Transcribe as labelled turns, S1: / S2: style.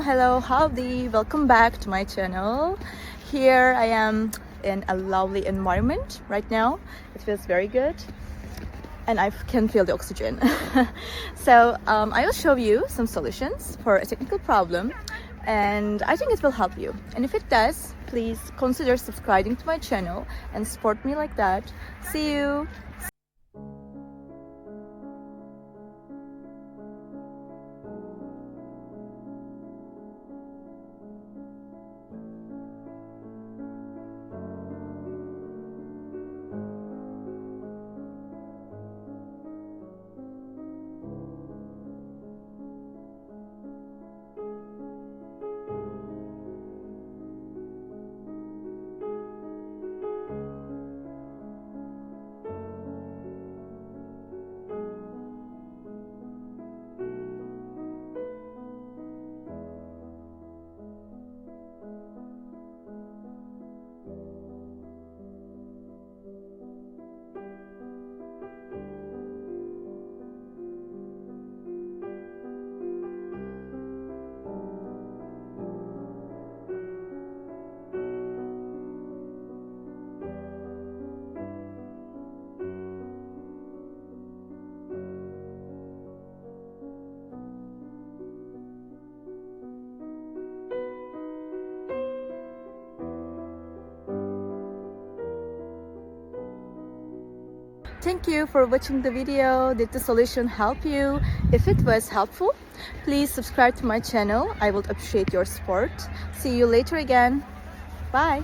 S1: Hello, howdy, welcome back to my channel. Here I am in a lovely environment right now. It feels very good and I can feel the oxygen. So I will show you some solutions for a technical problem, and I think it will help you. And if it does, please consider subscribing to my channel and support me like that. See you. Thank you for watching the video. Did the solution help you? If it was helpful, please subscribe to my channel. I would appreciate your support. See you later again. Bye.